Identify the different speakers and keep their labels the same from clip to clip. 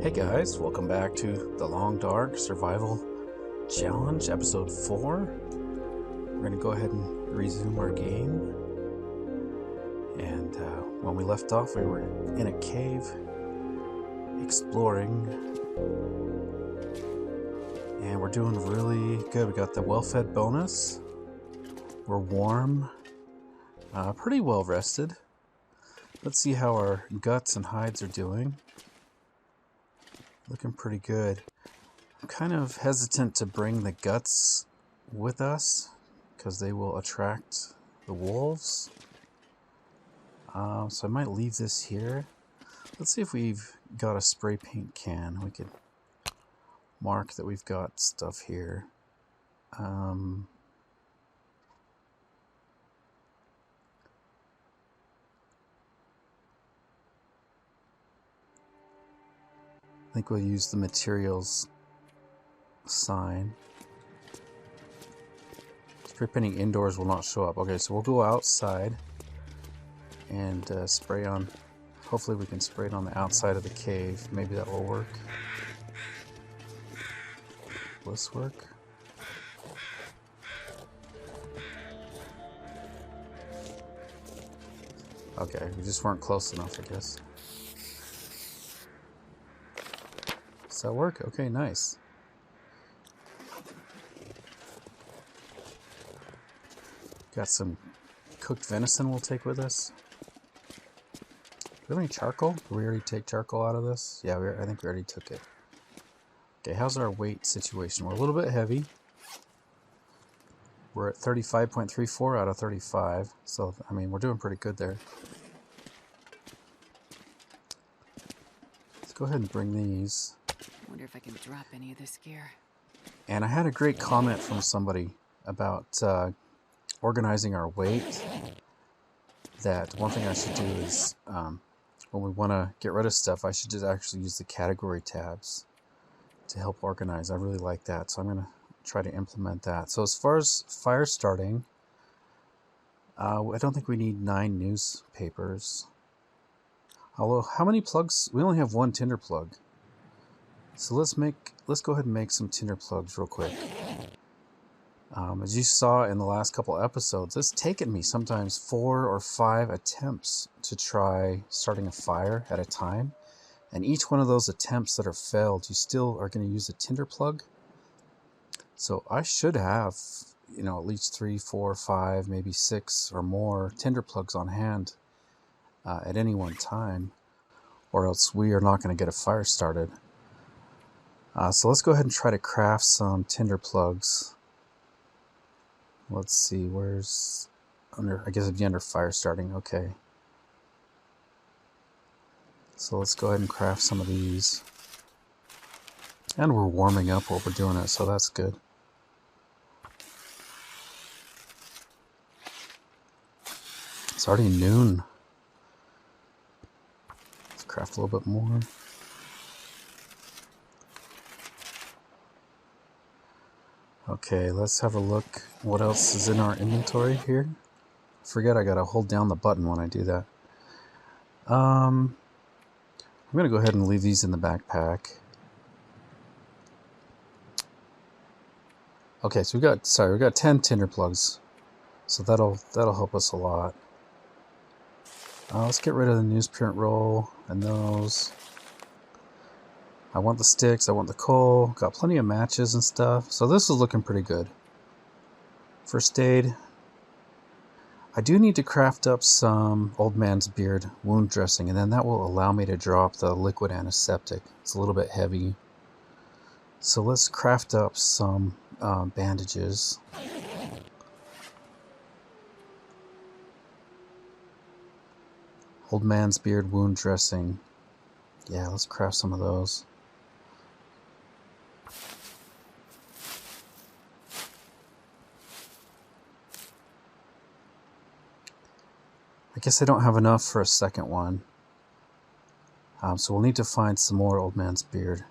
Speaker 1: Hey guys, welcome back to the Long Dark Survival Challenge, episode 4. We're going to go ahead and resume our game. And when we left off, we were in a cave, exploring. And we're doing really good. We got the well-fed bonus. We're warm, pretty well rested. Let's see how our guts and hides are doing. Looking pretty good. I'm kind of hesitant to bring the guts with us because they will attract the wolves. So I might leave this here. Let's see if we've got a spray paint can. We could mark that we've got stuff here. I think we'll use the materials sign. Spray painting indoors will not show up. Okay, so we'll go outside and spray on. Hopefully we can spray it on the outside of the cave. Maybe that will work. Will this work? Okay, we just weren't close enough, I guess. Does that work? Okay, nice. Got some cooked venison we'll take with us. Do we have any charcoal? Did we already take charcoal out of this? Yeah, I think we already took it. Okay, how's our weight situation? We're a little bit heavy. We're at 35.34 out of 35. So, I mean, we're doing pretty good there. Let's go ahead and bring these.
Speaker 2: I wonder if I can drop any of this gear.
Speaker 1: And I had a great comment from somebody about organizing our weight. That one thing I should do is when we want to get rid of stuff, I should just actually use the category tabs to help organize. I really like that, so I'm going to try to implement that. So as far as fire starting, I don't think we need 9 newspapers. Although, how many plugs? We only have 1 tinder plug. So let's go ahead and make some tinder plugs real quick. As you saw in the last couple episodes, it's taken me sometimes 4 or 5 attempts to try starting a fire at a time. And each one of those attempts that are failed, you still are going to use a tinder plug. So I should have, at least 3, 4, 5, maybe 6 or more tinder plugs on hand at any one time, or else we are not going to get a fire started. So let's go ahead and try to craft some tinder plugs. Let's see, where's under, I guess it'd be under fire starting, okay. So let's go ahead and craft some of these. And we're warming up while we're doing it, so that's good. It's already noon. Let's craft a little bit more. Okay, let's have a look. What else is in our inventory here? Forget I gotta hold down the button when I do that. I'm gonna go ahead and leave these in the backpack. Okay, so we got 10 tinder plugs, so that'll help us a lot. Let's get rid of the newsprint roll and those. I want the sticks, I want the coal, got plenty of matches and stuff, so this is looking pretty good. First aid. I do need to craft up some Old Man's Beard wound dressing, and then that will allow me to drop the liquid antiseptic. It's a little bit heavy. So let's craft up some bandages. Old Man's Beard wound dressing. Yeah, let's craft some of those. I guess I don't have enough for a second one. So we'll need to find some more Old Man's Beard.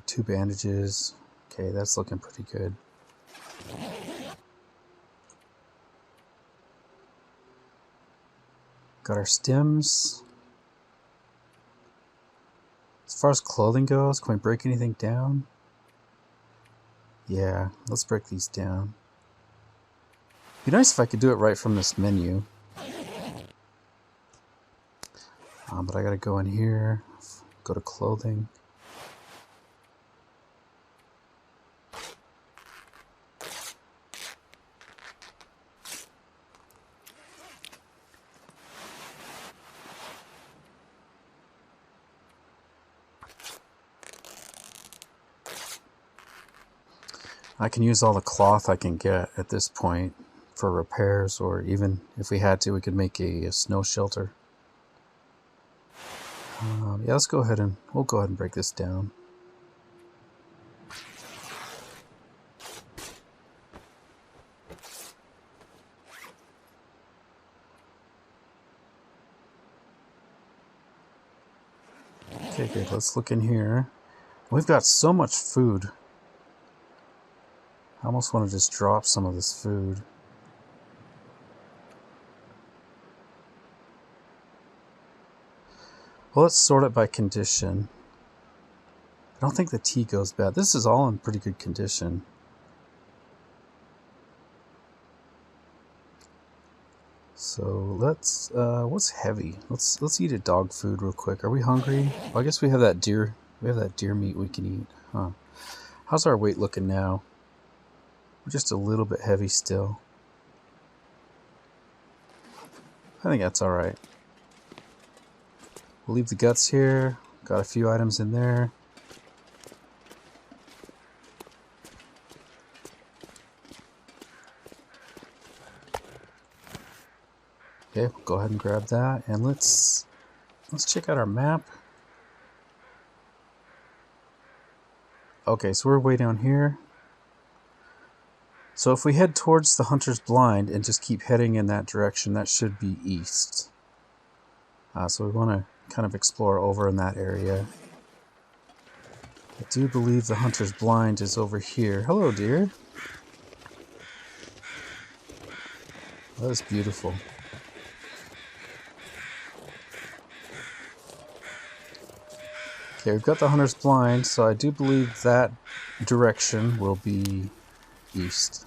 Speaker 1: 2 bandages. Okay, that's looking pretty good. Got our stems. Let's far as clothing goes, can we break anything down? Yeah, let's break these down. Be nice if I could do it right from this menu. But I gotta go in here, go to clothing. I can use all the cloth I can get at this point for repairs, or even if we had to, we could make a snow shelter. Yeah, let's go ahead and we'll go ahead and break this down. Okay, good. Let's look in here. We've got so much food. I almost want to just drop some of this food. Well, let's sort it by condition. I don't think the tea goes bad. This is all in pretty good condition. So let's what's heavy? Let's eat a dog food real quick. Are we hungry? Well, I guess we have that deer. We have that deer meat we can eat. Huh? How's our weight looking now? We're just a little bit heavy still. I think that's all right. We'll leave the guts here. Got a few items in there. Okay, we'll go ahead and grab that, and let's check out our map. Okay, so we're way down here. So if we head towards the Hunter's Blind and just keep heading in that direction, that should be east. So we want to kind of explore over in that area. I do believe the Hunter's Blind is over here. Hello, dear. That is beautiful. Okay, we've got the Hunter's Blind, so I do believe that direction will be east.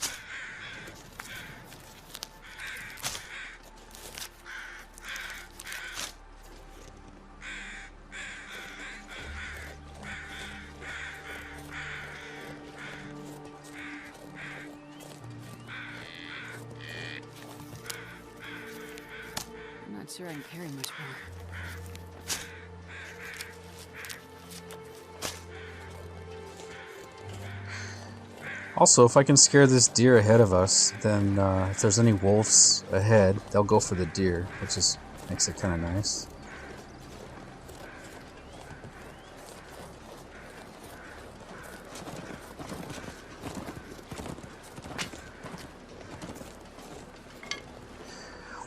Speaker 2: I'm not sure I can carry much more.
Speaker 1: Also, if I can scare this deer ahead of us, then if there's any wolves ahead, they'll go for the deer, which just makes it kind of nice.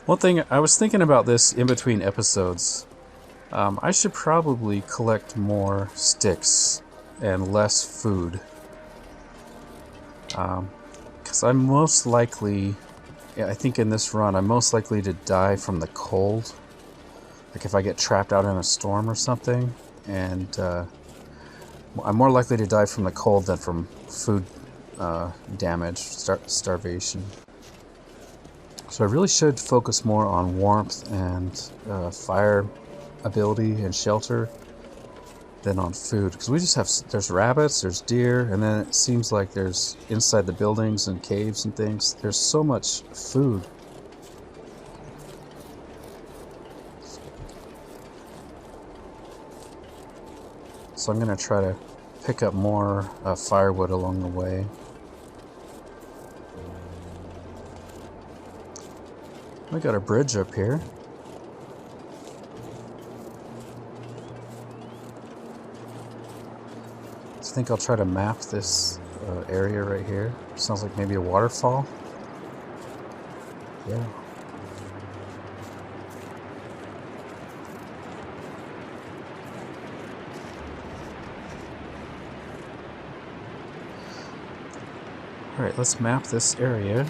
Speaker 1: One thing, I was thinking about this in between episodes. I should probably collect more sticks and less food. Because I'm most likely, I think in this run, I'm most likely to die from the cold. Like if I get trapped out in a storm or something, and I'm more likely to die from the cold than from food damage, starvation. So I really should focus more on warmth and fire ability and shelter than on food, because we just have, there's rabbits, there's deer, and then it seems like there's inside the buildings and caves and things, there's so much food. So I'm going to try to pick up more firewood along the way. We got a bridge up here. I think I'll try to map this area right here. Sounds like maybe a waterfall. Yeah. Alright, let's map this area.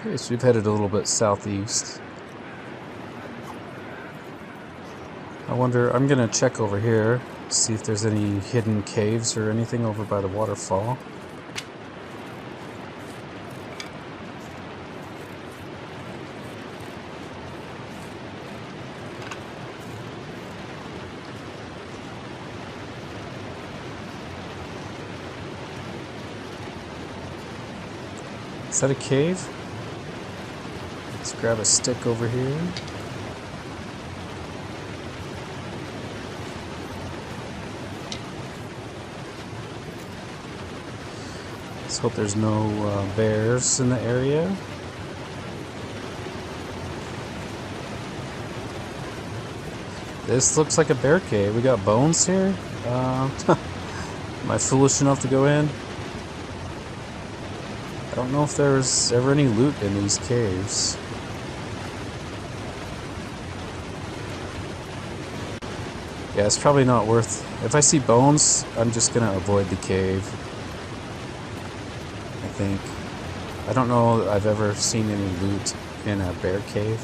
Speaker 1: Okay, so we've headed a little bit southeast. I wonder, I'm gonna check over here, see if there's any hidden caves or anything over by the waterfall. Is that a cave? Let's grab a stick over here. Let's hope there's no bears in the area. This looks like a bear cave. We got bones here. Am I foolish enough to go in? I don't know if there's ever any loot in these caves. Yeah, it's probably not worth... If I see bones, I'm just gonna avoid the cave. I think. I don't know that I've ever seen any loot in a bear cave.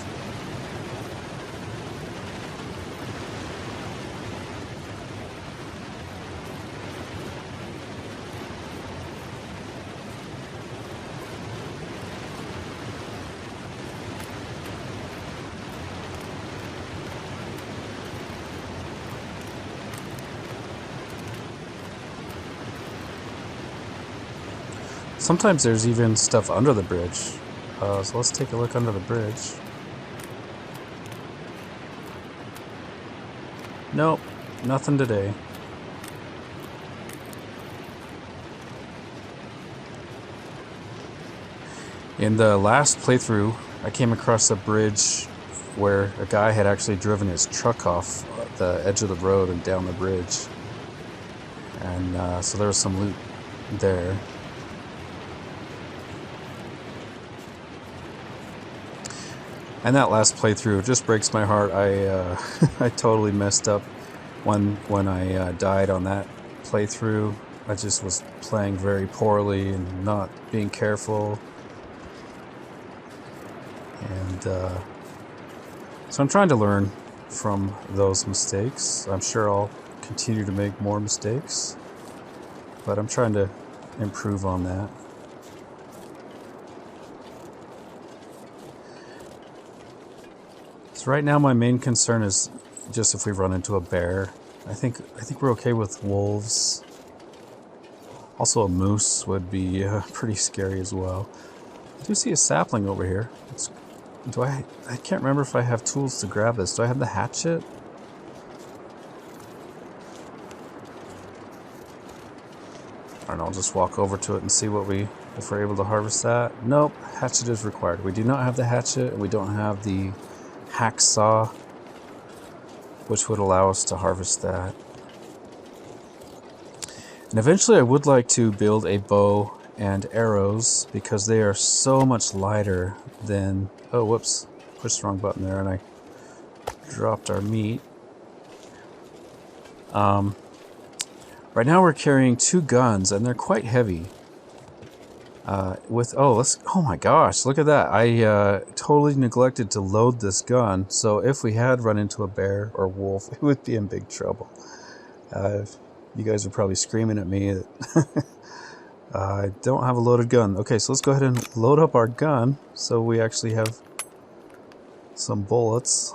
Speaker 1: Sometimes there's even stuff under the bridge. So let's take a look under the bridge. Nope, nothing today. In the last playthrough, I came across a bridge where a guy had actually driven his truck off the edge of the road and down the bridge. And so there was some loot there. And that last playthrough just breaks my heart. I I totally messed up when I died on that playthrough. I just was playing very poorly and not being careful. And so I'm trying to learn from those mistakes. I'm sure I'll continue to make more mistakes, but I'm trying to improve on that. So right now my main concern is just if we run into a bear. I think we're okay with wolves. Also a moose would be pretty scary as well. I do see a sapling over here. I can't remember if I have tools to grab this. Do I have the hatchet? I don't know, I'll just walk over to it and see if we're able to harvest that. Nope, hatchet is required. We do not have the hatchet, and we don't have the hacksaw, which would allow us to harvest that. And eventually I would like to build a bow and arrows because they are so much lighter than... Oh, whoops. Pushed the wrong button there and I dropped our meat. Right now we're carrying 2 guns and they're quite heavy. Oh my gosh, look at that. I totally neglected to load this gun, so if we had run into a bear or wolf, we would be in big trouble. You guys are probably screaming at me that I don't have a loaded gun. Okay, so let's go ahead and load up our gun so we actually have some bullets.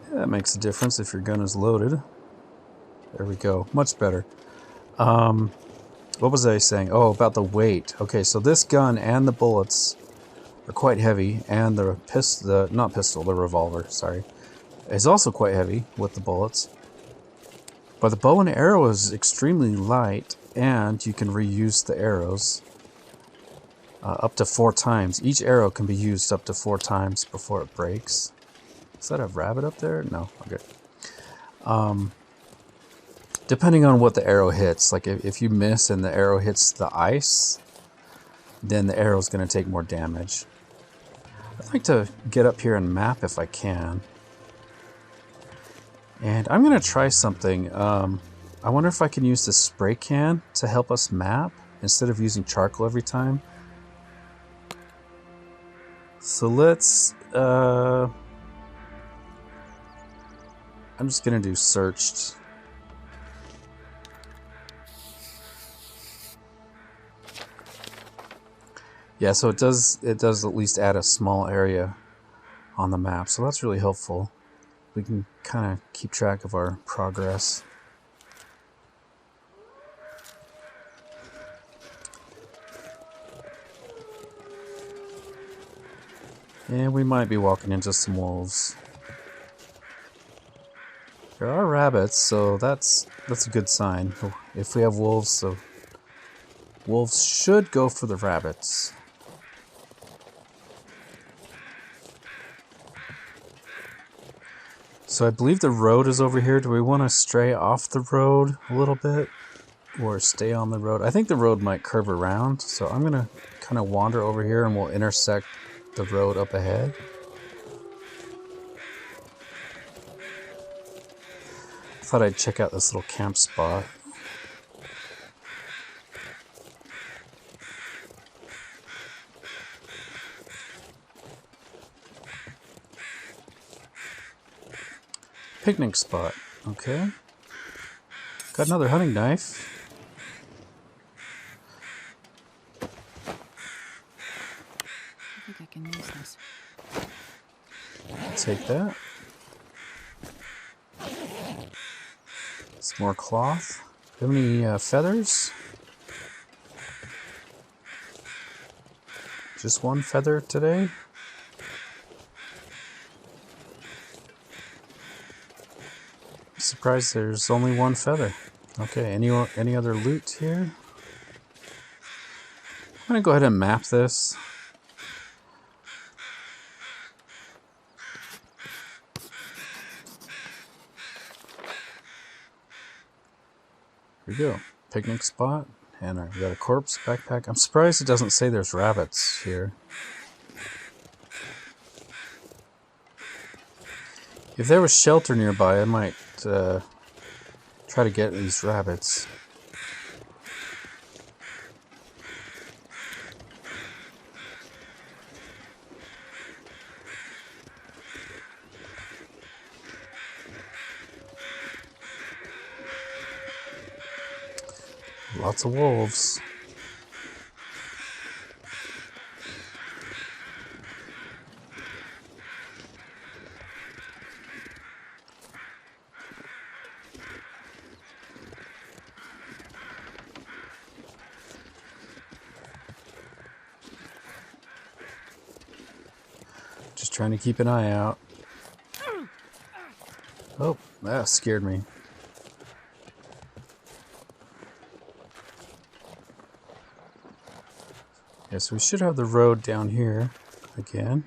Speaker 1: Yeah, that makes a difference if your gun is loaded. There we go, much better. What was I saying? Oh, about the weight. Okay, so this gun and the bullets are quite heavy, and the revolver, sorry, is also quite heavy with the bullets. But the bow and arrow is extremely light, and you can reuse the arrows up to 4 times. Each arrow can be used up to 4 times before it breaks. Is that a rabbit up there? No, okay. Depending on what the arrow hits, like if you miss and the arrow hits the ice, then the arrow is going to take more damage. I'd like to get up here and map if I can. And I'm going to try something. I wonder if I can use the spray can to help us map instead of using charcoal every time. So let's I'm just gonna do searched. Yeah, so it does at least add a small area on the map, so that's really helpful. We can kind of keep track of our progress. And we might be walking into some wolves. There are rabbits, so that's a good sign. If we have wolves, the wolves should go for the rabbits. So I believe the road is over here. Do we want to stray off the road a little bit? Or stay on the road? I think the road might curve around, so I'm going to kind of wander over here and we'll intersect the road up ahead. Thought I'd check out this little camp spot. Picnic spot. Okay. Got another hunting knife.
Speaker 2: I think I can use this.
Speaker 1: Take that. Some more cloth. Do you have any feathers? Just one feather today? Surprised there's only one feather. Okay, any other loot here? I'm gonna go ahead and map this. Here we go. Picnic spot. And we got a corpse backpack. I'm surprised it doesn't say there's rabbits here. If there was shelter nearby, I might try to get these rabbits. Lots of wolves. Just trying to keep an eye out. Oh, that scared me. Yes, we should have the road down here again.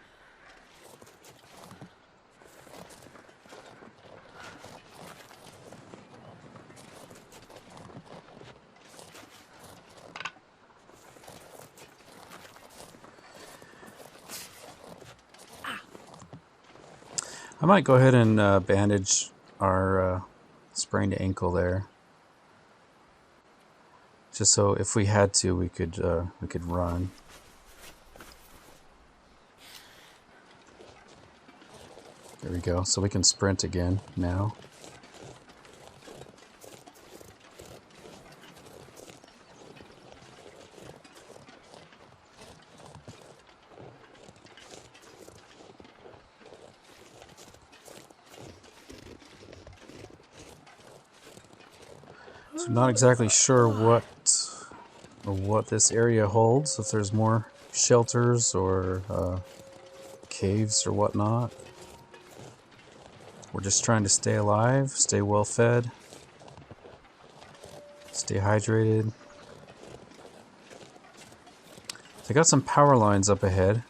Speaker 1: I might go ahead and bandage our sprained ankle there. Just so if we had to, we could run. There we go. So we can sprint again now. So not exactly sure what this area holds, if there's more shelters or caves or whatnot. We're just trying to stay alive, stay well fed, stay hydrated. I got some power lines up ahead,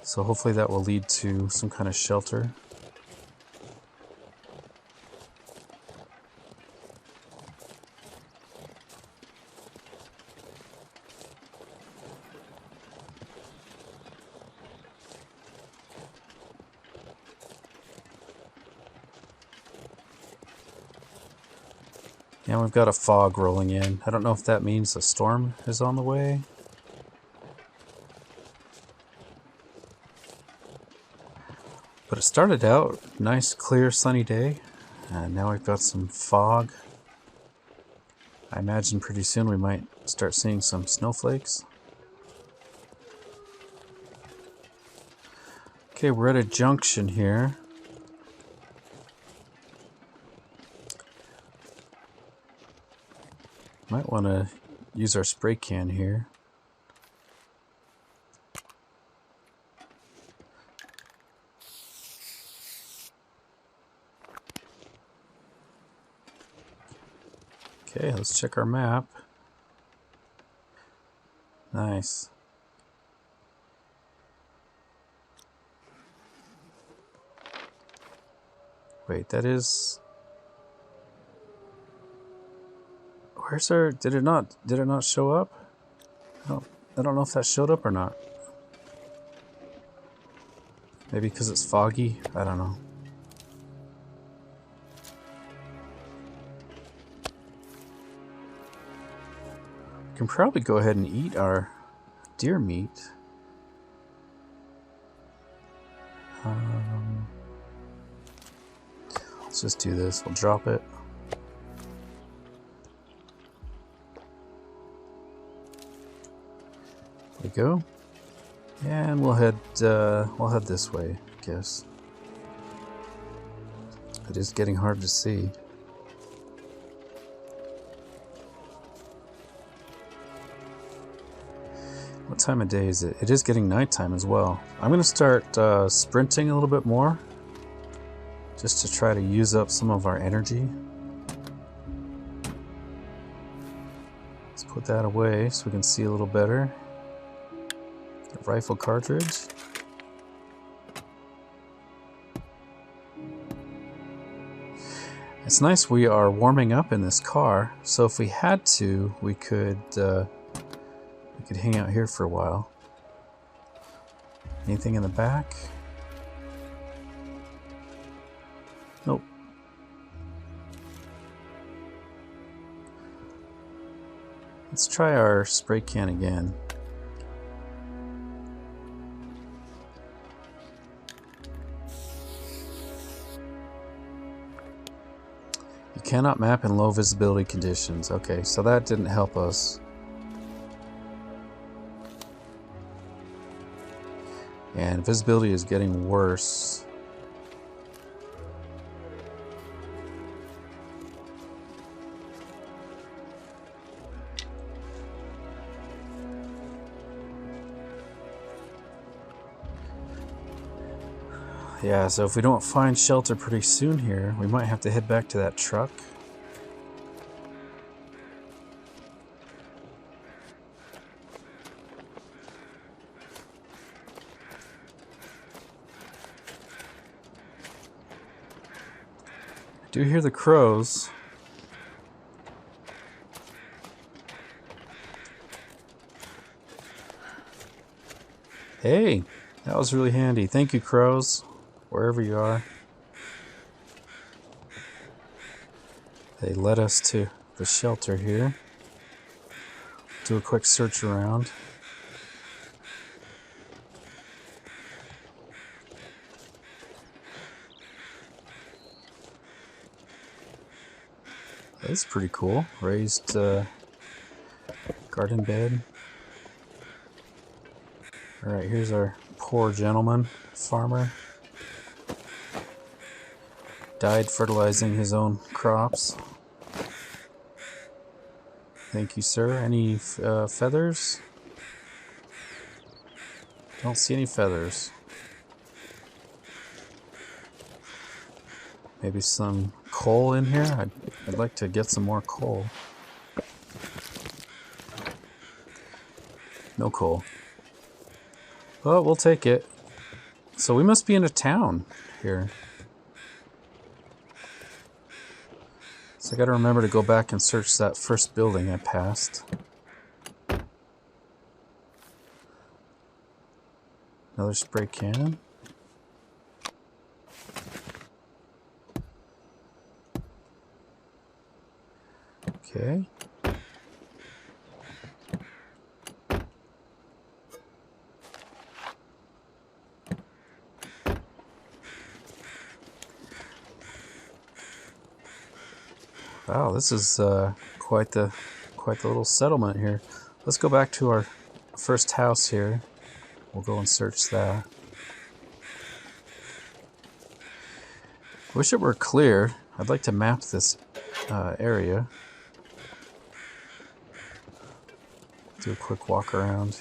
Speaker 1: so hopefully that will lead to some kind of shelter. And we've got a fog rolling in. I don't know if that means a storm is on the way. But it started out nice, clear, sunny day, and now we've got some fog. I imagine pretty soon we might start seeing some snowflakes. Okay, we're at a junction here. Might want to use our spray can here. Okay, let's check our map. Nice. Wait, that is... Where's our... Did it not show up? I don't know if that showed up or not. Maybe because it's foggy? I don't know. We can probably go ahead and eat our deer meat. Let's just do this. We'll drop it. There we go. And we'll head this way, I guess. It is getting hard to see. What time of day is it? It is getting nighttime as well. I'm going to start sprinting a little bit more, just to try to use up some of our energy. Let's put that away so we can see a little better. The rifle cartridge. It's nice we are warming up in this car, so if we had to, we could hang out here for a while. Anything in the back? Nope. Let's try our spray can again. You cannot map in low visibility conditions. Okay, so that didn't help us. And visibility is getting worse. Yeah, so if we don't find shelter pretty soon here, we might have to head back to that truck. I do hear the crows. Hey, that was really handy. Thank you, crows, wherever you are. They led us to the shelter here. Do a quick search around. That's pretty cool. Raised garden bed. Alright, here's our poor gentleman, farmer. Died fertilizing his own crops. Thank you, sir. Any feathers? Don't see any feathers. Maybe some coal in here? I'd like to get some more coal. No coal. Well, we'll take it. So we must be in a town here. So I gotta remember to go back and search that first building I passed. Another spray can. Okay. Wow, this is quite the little settlement here. Let's go back to our first house here. We'll go and search that. Wish it were clear. I'd like to map this area. Do a quick walk around.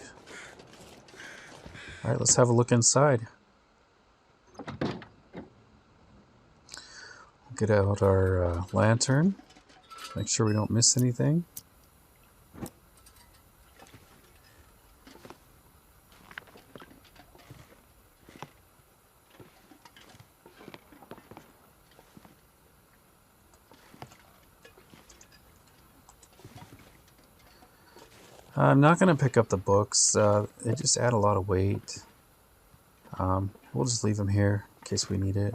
Speaker 1: Alright, let's have a look inside. Get out our lantern. Make sure we don't miss anything. I'm not going to pick up the books. They just add a lot of weight. We'll just leave them here in case we need it.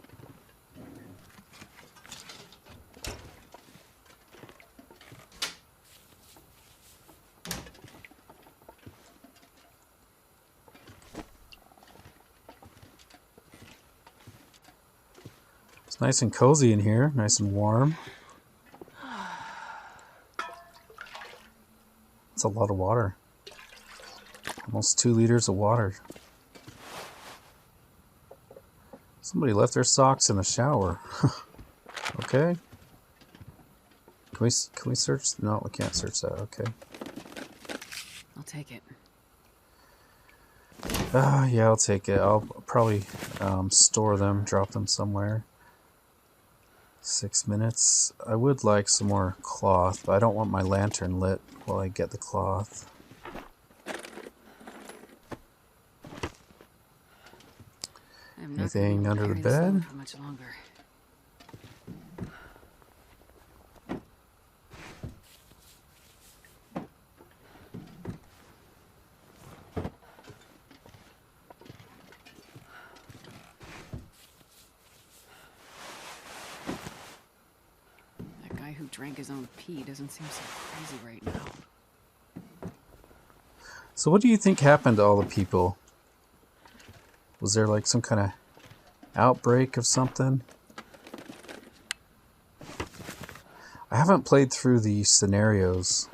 Speaker 1: It's nice and cozy in here, nice and warm. It's a lot of water. Almost 2 liters of water. Somebody left their socks in the shower. Okay. Can we search? No, we can't search that. Okay.
Speaker 2: I'll take it.
Speaker 1: Yeah, I'll take it. I'll probably store them, drop them somewhere. 6 minutes. I would like some more cloth, but I don't want my lantern lit while I get the cloth. Anything under the bed?
Speaker 2: For much longer. That guy who drank his own pee doesn't seem so crazy right now.
Speaker 1: So what do you think happened to all the people? Was there like some kind of outbreak of something? I haven't played through the scenarios,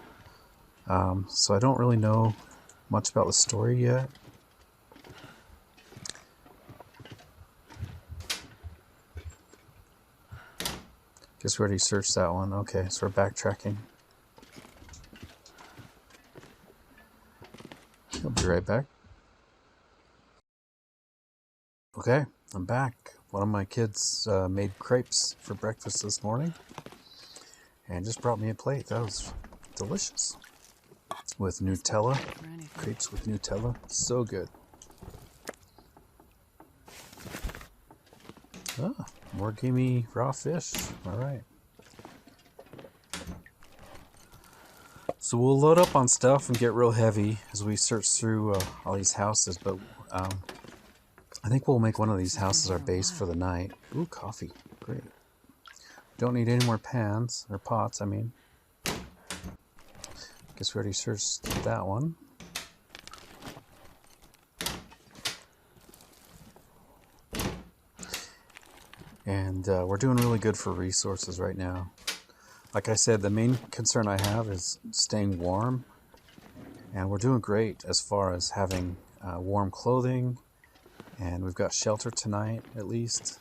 Speaker 1: so I don't really know much about the story yet. Guess we already searched that one. Okay, so we're backtracking. I'll be right back. Okay, I'm back. One of my kids made crepes for breakfast this morning and just brought me a plate. That was delicious. With Nutella. Crepes with Nutella. So good. Ah, more gamey raw fish. Alright. So we'll load up on stuff and get real heavy as we search through all these houses, but I think we'll make one of these houses our base for the night. Ooh, coffee. Great. Don't need any more pans, or pots, I mean. Guess we already searched that one. And we're doing really good for resources right now. Like I said, the main concern I have is staying warm. And we're doing great as far as having warm clothing. And we've got shelter tonight, at least.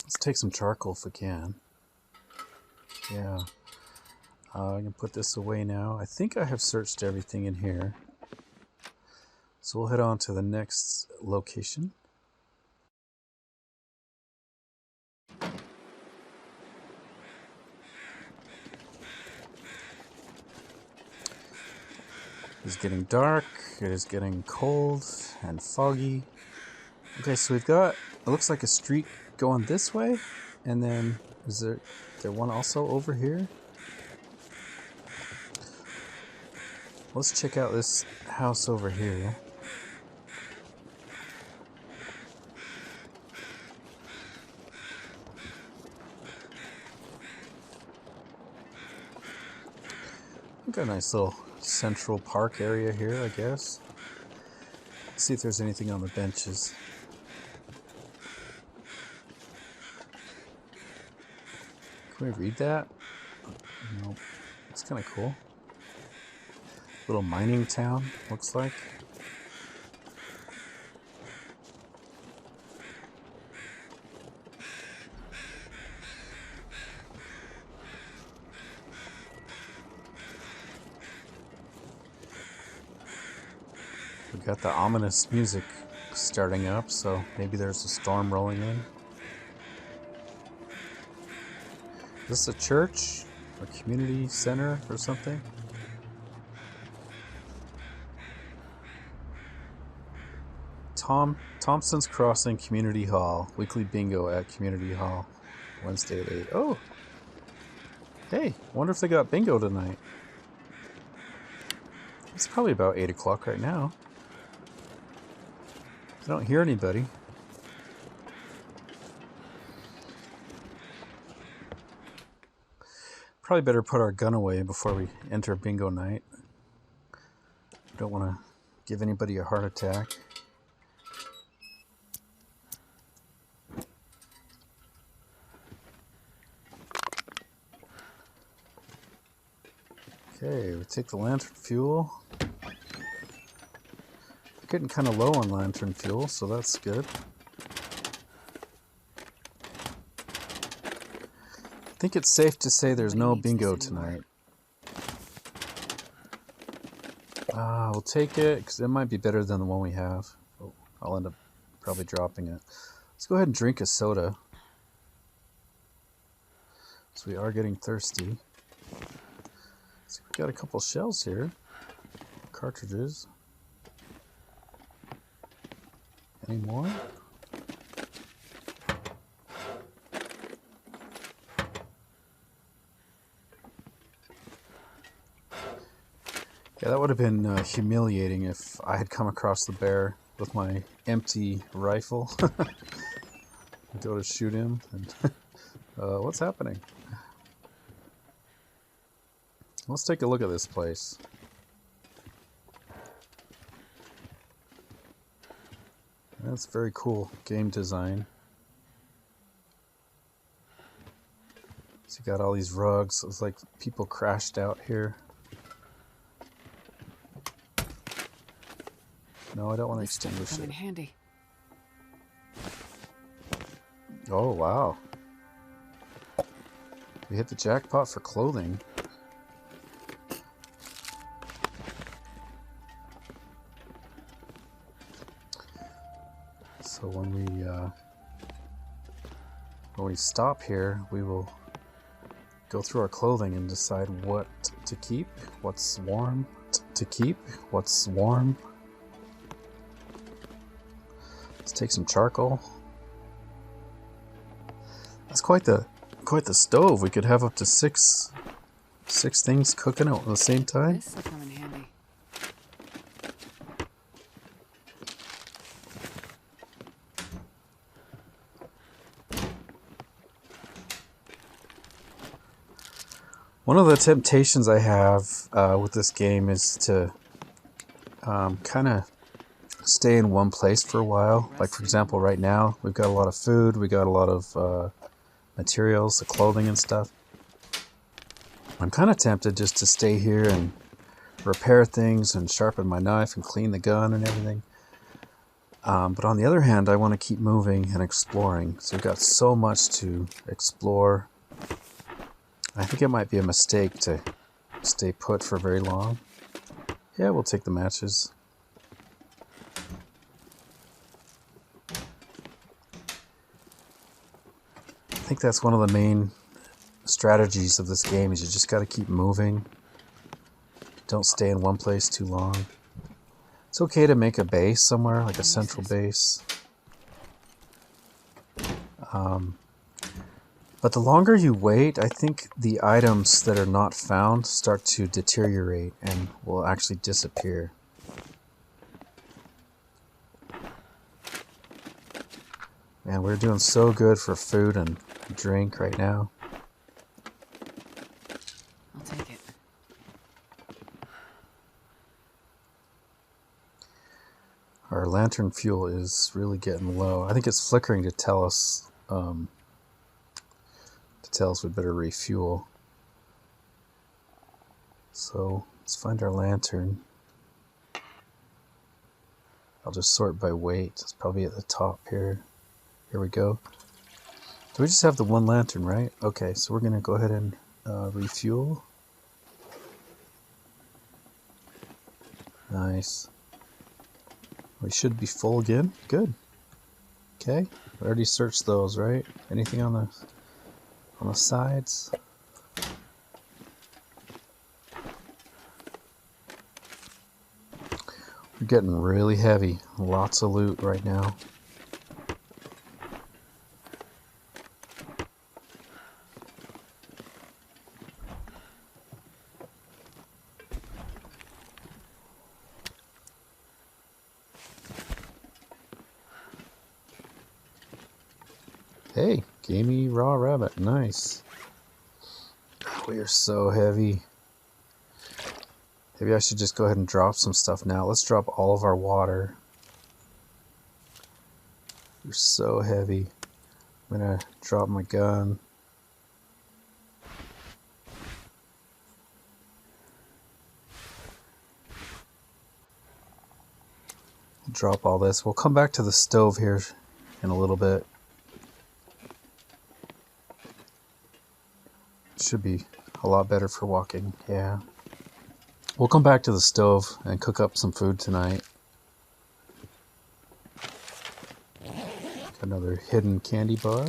Speaker 1: Let's take some charcoal if we can. Yeah. I can put this away now. I think I have searched everything in here. So we'll head on to the next location. It's getting dark, it is getting cold and foggy. Okay, so we've got, it looks like a street going this way, and then is there one also over here? Let's check out this house over here. We've got a nice little Central Park area here, I guess. Let's see if there's anything on the benches. Can we read that? Nope. It's kind of cool. Little mining town, looks like. We got the ominous music starting up, so maybe there's a storm rolling in. Is this a church? A community center or something? Thomson's Crossing Community Hall. Weekly bingo at Community Hall. Wednesday at 8. Oh! Hey, wonder if they got bingo tonight. It's probably about 8 o'clock right now. I don't hear anybody. Probably better put our gun away before we enter bingo night. Don't want to give anybody a heart attack. Okay, we take the lantern fuel. We're getting kind of low on lantern fuel, so that's good. I think it's safe to say there's no bingo tonight. We'll take it, because it might be better than the one we have. Oh, I'll end up probably dropping it. Let's go ahead and drink a soda. So we are getting thirsty. So we got a couple shells here. Cartridges. Any more? Yeah, that would have been humiliating if I had come across the bear with my empty rifle. Go to shoot him, and what's happening? Let's take a look at this place. That's very cool game design. So you got all these rugs. It's like people crashed out here. No, I don't want to extinguish it.
Speaker 2: Handy.
Speaker 1: Oh, wow. We hit the jackpot for clothing. So when we stop here, we will go through our clothing and decide what to keep, what's warm to keep, what's warm. Let's take some charcoal. That's quite the stove. We could have up to six things cooking at the same time.
Speaker 2: This will come in handy.
Speaker 1: One of the temptations I have with this game is to kind of stay in one place for a while. Like, for example, right now we've got a lot of food, we got a lot of materials, the clothing and stuff. I'm kind of tempted just to stay here and repair things and sharpen my knife and clean the gun and everything. But on the other hand, I want to keep moving and exploring. So we've got so much to explore. I think it might be a mistake to stay put for very long. Yeah, we'll take the matches. I think that's one of the main strategies of this game, is you just got to keep moving. Don't stay in one place too long. It's okay to make a base somewhere, like a central base. But the longer you wait, I think the items that are not found start to deteriorate and will actually disappear. Man, we're doing so good for food and drink right now.
Speaker 2: I'll take it.
Speaker 1: Our lantern fuel is really getting low. I think it's flickering to tell us we better refuel. So let's find our lantern. I'll just sort by weight. It's probably at the top here. Here we go. Do we just have the one lantern, right? Okay, so we're going to go ahead and refuel. Nice. We should be full again. Good. Okay. We already searched those, right? Anything on the sides? We're getting really heavy. Lots of loot right now. Hey, gamey raw rabbit. Nice. We are so heavy. Maybe I should just go ahead and drop some stuff now. Let's drop all of our water. We're so heavy. I'm gonna drop my gun. Drop all this. We'll come back to the stove here in a little bit. Should be a lot better for walking. Yeah. We'll come back to the stove and cook up some food tonight. Got another hidden candy bar.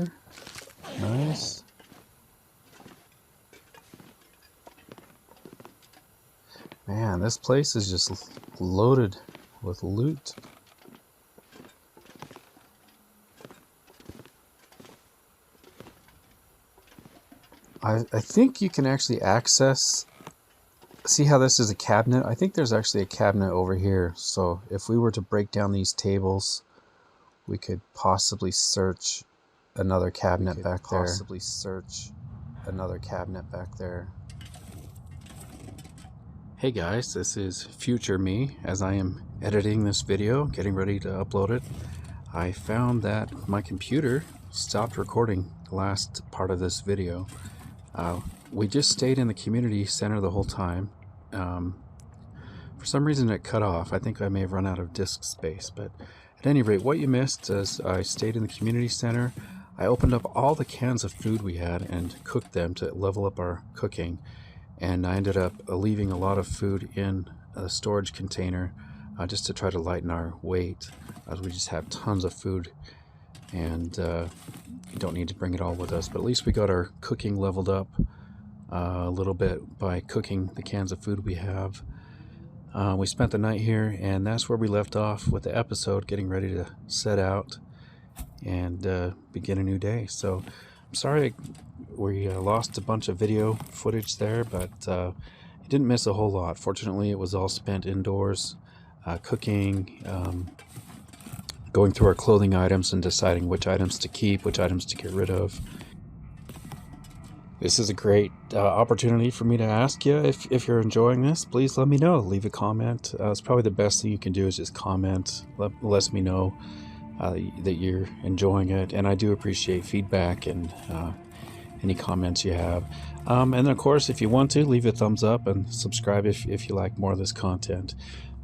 Speaker 1: Nice. Man, this place is just loaded with loot. I think you can actually access, see how this is a cabinet? I think there's actually a cabinet over here. So if we were to break down these tables, we could possibly search another cabinet back there. Hey guys, this is future me as I am editing this video, getting ready to upload it. I found that my computer stopped recording the last part of this video. We just stayed in the community center the whole time. For some reason it cut off. I think I may have run out of disk space, but at any rate, what you missed is I stayed in the community center. I opened up all the cans of food we had and cooked them to level up our cooking, and I ended up leaving a lot of food in a storage container just to try to lighten our weight, as we just have tons of food and we don't need to bring it all with us. But at least we got our cooking leveled up a little bit by cooking the cans of food we have. We spent the night here, and that's where we left off with the episode, getting ready to set out and begin a new day. So I'm sorry we lost a bunch of video footage there, but you didn't miss a whole lot. Fortunately, it was all spent indoors, cooking, going through our clothing items and deciding which items to keep, which items to get rid of. This is a great opportunity for me to ask you, if you're enjoying this, please let me know. Leave a comment. It's probably the best thing you can do is just comment. Let me know that you're enjoying it. And I do appreciate feedback and any comments you have. And then, of course, if you want to, leave a thumbs up and subscribe if you like more of this content.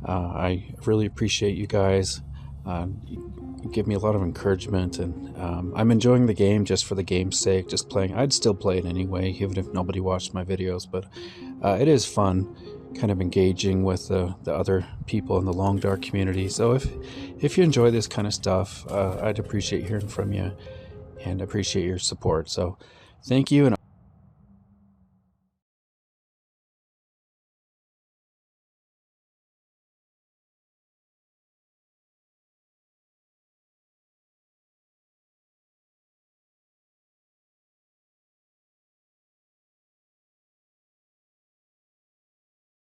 Speaker 1: I really appreciate you guys. You give me a lot of encouragement, and I'm enjoying the game just for the game's sake, just playing. I'd still play it anyway, even if nobody watched my videos, but it is fun kind of engaging with the other people in the Long Dark community. So if you enjoy this kind of stuff, I'd appreciate hearing from you and appreciate your support. So thank you, and